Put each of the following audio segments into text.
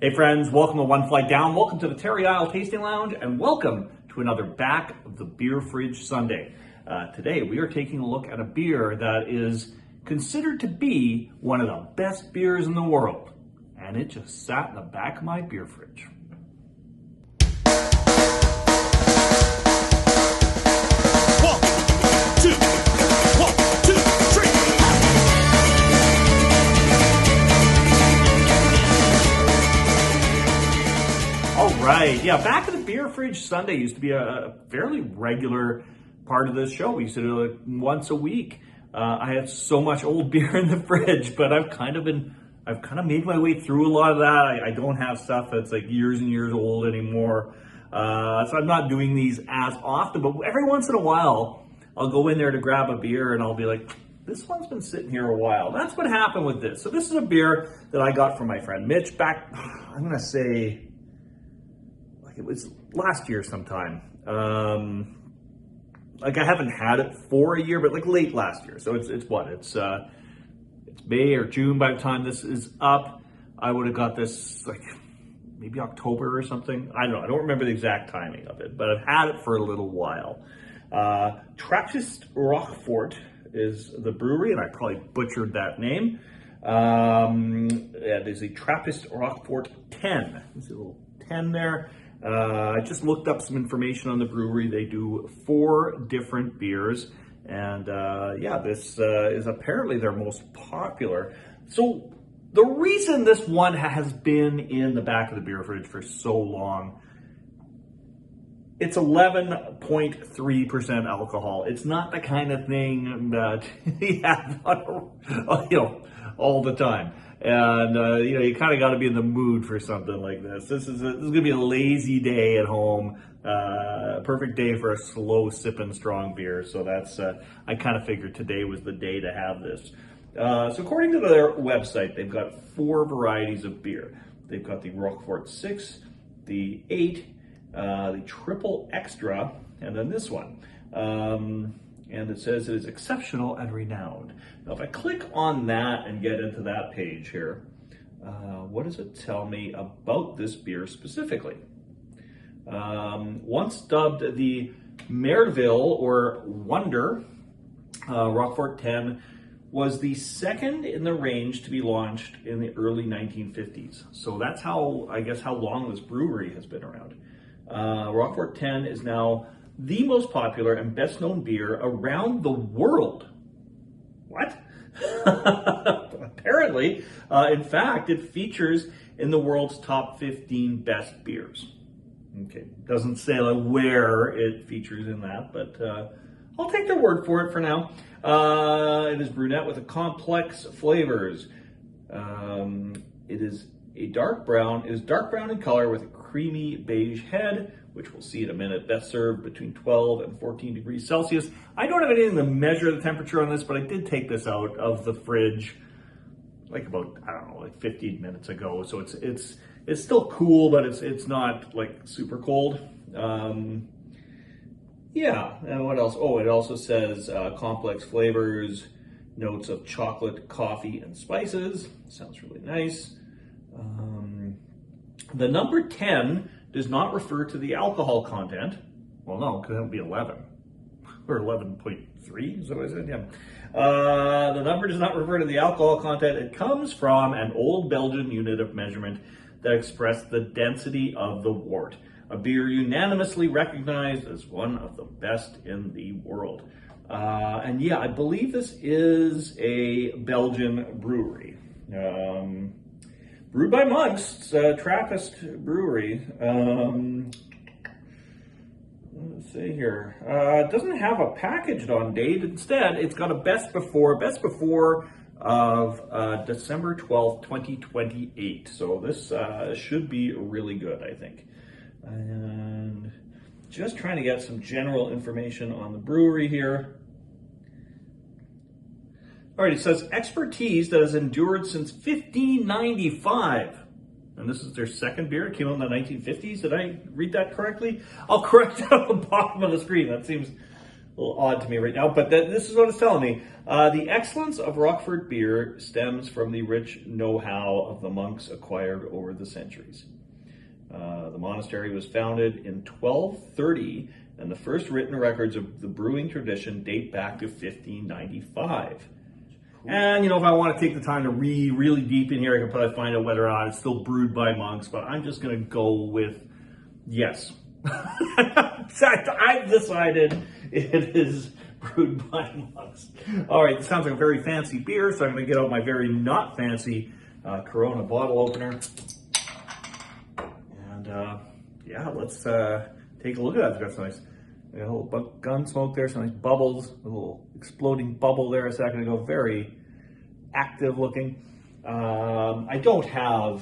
Hey friends, welcome to One Flight Down, welcome to the Terry Isle Tasting Lounge, and welcome to another Back of the Beer Fridge Sunday. Today we are taking a look at a beer that is considered to be one of the best beers in the world, and it just sat in the back of my beer fridge. Right, yeah, Back of the Beer Fridge Sunday used to be a fairly regular part of this show. We used to do it once a week. I had so much old beer in the fridge, but I've kind of made my way through a lot of that. I don't have stuff that's like years and years old anymore. So I'm not doing these as often, but every once in a while, I'll go in there to grab a beer and I'll be like, this one's been sitting here a while. That's what happened with this. So this is a beer that I got from my friend Mitch back, I'm gonna say, it was last year sometime. Like I haven't had it for a year, but like late last year. So it's May or June by the time this is up. I would have got this like maybe October or something. I don't know. I don't remember the exact timing of it, but I've had it for a little while. Trappistes Rochefort is the brewery, and I probably butchered that name. It is a Trappistes Rochefort 10. There's a little 10 there. I just looked up some information on the brewery. They do 4 different beers, and yeah, this is apparently their most popular. So the reason this one has been in the back of the beer fridge for so long, it's 11.3% alcohol. It's not the kind of thing that you have all the time. And, you kind of got to be in the mood for something like this. This is going to be a lazy day at home. Perfect day for a slow sipping strong beer. So that's, I kind of figured today was the day to have this. So according to their website, they've got 4 varieties of beer. They've got the Rochefort 6, the 8, the Triple Extra, and then this one. And it says it is exceptional and renowned. Now, if I click on that and get into that page here, what does it tell me about this beer specifically? Once dubbed the Merveille or Wonder, Rochefort 10 was the second in the range to be launched in the early 1950s. So that's how long this brewery has been around. Rochefort 10 is now the most popular and best known beer around the world. What? Apparently, in fact, it features in the world's top 15 best beers. Okay, doesn't say where it features in that, but I'll take their word for it for now. It is brunette with complex flavors. It is a dark brown. It is dark brown in color with a creamy beige head, which we'll see in a minute. Best served between 12 and 14 degrees Celsius. I don't have anything to measure the temperature on this, but I did take this out of the fridge like about, 15 minutes ago. So it's still cool, but it's not like super cold. Yeah, and what else? Oh, it also says complex flavors, notes of chocolate, coffee, and spices. Sounds really nice. The number 10 does not refer to the alcohol content. Well, no, because that would be 11 or 11.3. Is that what I said? Yeah. The number does not refer to the alcohol content. It comes from an old Belgian unit of measurement that expressed the density of the wort. A beer unanimously recognized as one of the best in the world. And yeah, I believe this is a Belgian brewery. Brewed by monks, it's a Trappist brewery. Let's see here. It doesn't have a packaged on date. Instead, it's got a best before of December 12th, 2028. So this should be really good, I think. And just trying to get some general information on the brewery here. All right, it says expertise that has endured since 1595. And this is their second beer. It came out in the 1950s. Did I read that correctly? I'll correct it on the bottom of the screen. That seems little odd to me right now, but this is what it's telling me. The excellence of Rochefort beer stems from the rich know-how of the monks acquired over the centuries. The monastery was founded in 1230, and the first written records of the brewing tradition date back to 1595. And, you know, if I want to take the time to read really deep in here, I can probably find out whether or not it's still brewed by monks, but I'm just going to go with yes. I've decided it is brewed by monks. All right, this sounds like a very fancy beer, so I'm going to get out my very not fancy Corona bottle opener. And yeah, let's take a look at that. It's got some nice, a little gun smoke there, some nice bubbles, a little exploding bubble there a second ago. Very active looking. I don't have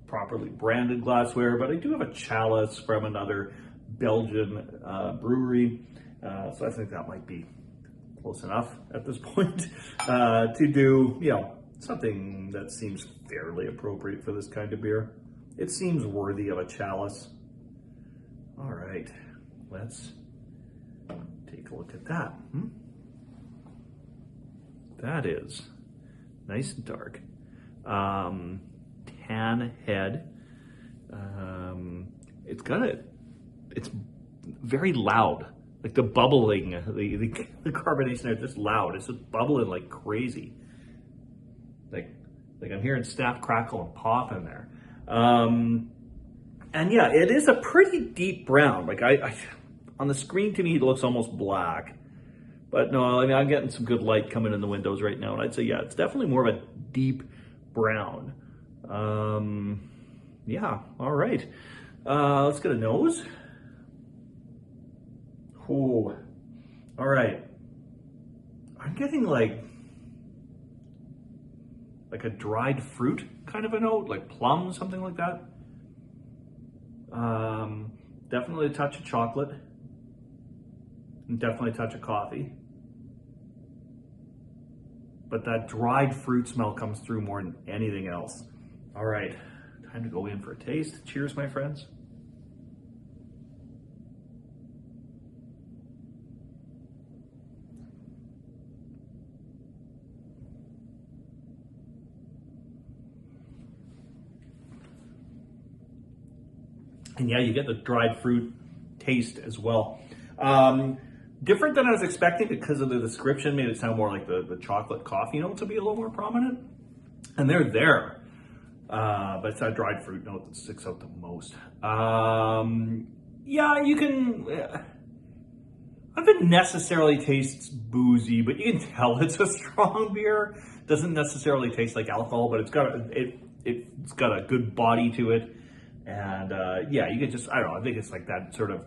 properly branded glassware, but I do have a chalice from another Belgian brewery. So I think that might be close enough at this point to do, you know, something that seems fairly appropriate for this kind of beer. It seems worthy of a chalice. All right, let's take a look at that. That is nice and dark. Tan head. It's very loud. Like the bubbling, the carbonation there is just loud. It's just bubbling like crazy. Like I'm hearing snap, crackle, and pop in there. And yeah, it is a pretty deep brown. Like I on the screen to me, it looks almost black. But no, I mean, I'm getting some good light coming in the windows right now. And I'd say, yeah, it's definitely more of a deep brown. Yeah, all right. Let's get a nose. Ooh, all right. I'm getting like a dried fruit kind of a note, like plum, something like that. Definitely a touch of chocolate. And definitely a touch of coffee. But that dried fruit smell comes through more than anything else. All right, time to go in for a taste. Cheers, my friends. And yeah, you get the dried fruit taste as well. Different than I was expecting because of the description, made it sound more like the chocolate coffee notes would be a little more prominent. And they're there. But it's that dried fruit note that sticks out the most. Yeah, you can... I don't necessarily tastes boozy, but you can tell it's a strong beer. Doesn't necessarily taste like alcohol, but it's got a good body to it. And yeah, you can just, I don't know, I think it's like that sort of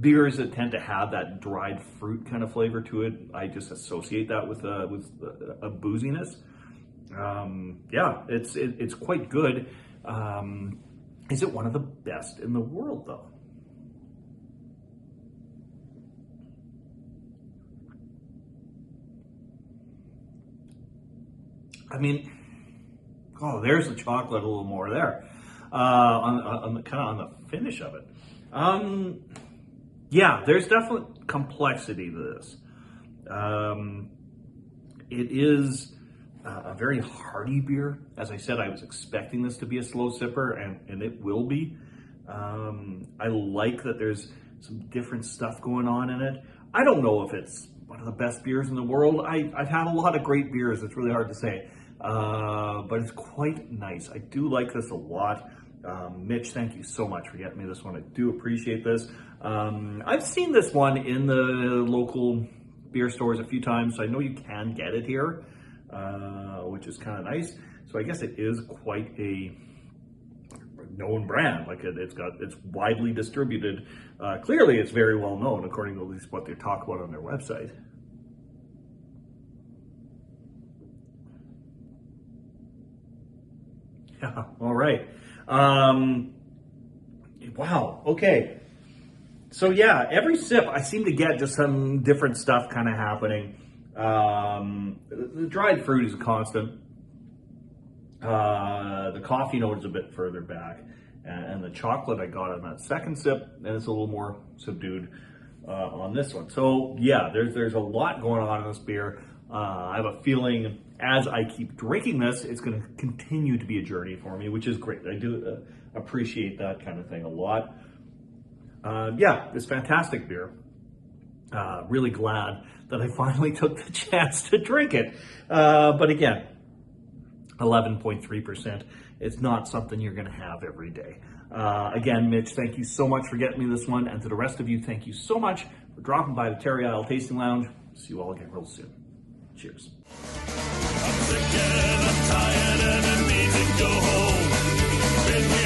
beers that tend to have that dried fruit kind of flavor to it. I just associate that with a booziness. Yeah, it's quite good. Is it one of the best in the world though? I mean, oh, there's the chocolate a little more there. On the kind of on the finish of it. Yeah, there's definitely complexity to this. It is a very hearty beer. As I said, I was expecting this to be a slow sipper, and it will be. I like that there's some different stuff going on in it. I don't know if it's one of the best beers in the world. I've had a lot of great beers. It's really hard to say. But it's quite nice. I do like this a lot. Mitch, thank you so much for getting me this one. I do appreciate this. I've seen this one in the local beer stores a few times, so I know you can get it here, which is kind of nice. So I guess it is quite a known brand. Like it's widely distributed. Clearly, it's very well known, according to at least what they talk about on their website. Yeah, all right. Wow, okay. So yeah, every sip I seem to get just some different stuff kind of happening. The dried fruit is a constant. The coffee note is a bit further back. And the chocolate I got on that second sip, and it's a little more subdued. on this one. So yeah, there's a lot going on in this beer. I have a feeling as I keep drinking this, it's going to continue to be a journey for me, which is great. I do appreciate that kind of thing a lot. Yeah, it's fantastic beer. Really glad that I finally took the chance to drink it. But again, 11.3%. It's not something you're going to have every day. Again, Mitch, thank you so much for getting me this one. And to the rest of you, thank you so much for dropping by the Terry Isle Tasting Lounge. See you all again real soon. Cheers. I'm sick and I'm tired and I need to go home. Been here